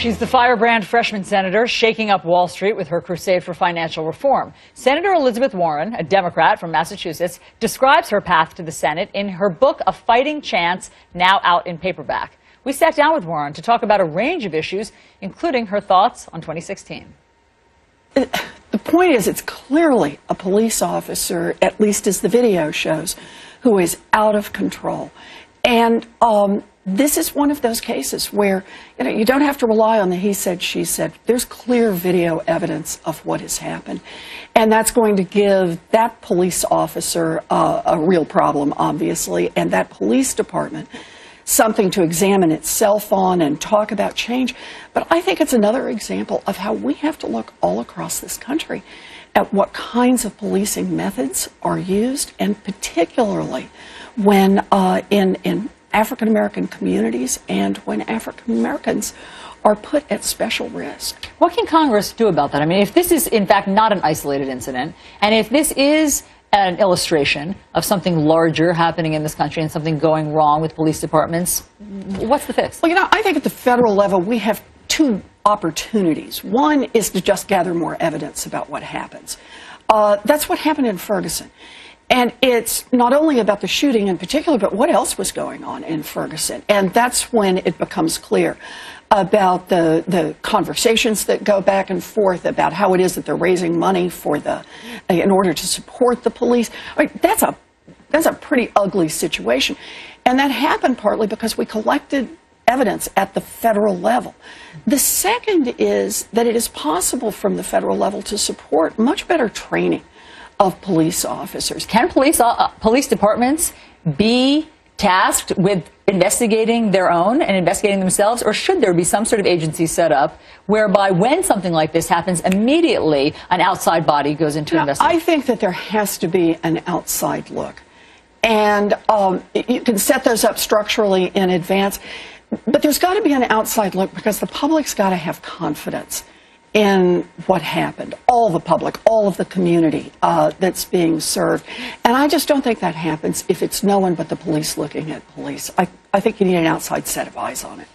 She's the firebrand freshman senator shaking up Wall Street with her crusade for financial reform. Senator Elizabeth Warren, a Democrat from Massachusetts, describes her path to the Senate in her book, A Fighting Chance, now out in paperback. We sat down with Warren to talk about a range of issues, including her thoughts on 2016. The point is, it's clearly a police officer, at least as the video shows, who is out of control. And this is one of those cases where you don't have to rely on the he said, she said. There's clear video evidence of what has happened. And that's going to give that police officer a real problem, obviously, and that police department something to examine itself on and talk about change. But I think it's another example of how we have to look all across this country at what kinds of policing methods are used, and particularly when in African-American communities and when African-Americans are put at special risk. What can Congress do about that? I mean, if this is, in fact, not an isolated incident, and if this is an illustration of something larger happening in this country and something going wrong with police departments, what's the fix? Well, I think at the federal level we have two opportunities. One is to just gather more evidence about what happens. That's what happened in Ferguson. And it's not only about the shooting in particular, but what else was going on in Ferguson. And that's when it becomes clear about the conversations that go back and forth about how it is that they're raising money in order to support the police. I mean, that's a pretty ugly situation. And that happened partly because we collected evidence at the federal level. The second is that it is possible from the federal level to support much better training of police officers. Can police departments be tasked with investigating their own and investigating themselves, or should there be some sort of agency set up whereby when something like this happens, immediately an outside body goes into investigation? I think that there has to be an outside look. And you can set those up structurally in advance, but there's got to be an outside look because the public's got to have confidence in what happened. All the public, all of the community that's being served. And I just don't think that happens if it's no one but the police looking at police. I think you need an outside set of eyes on it.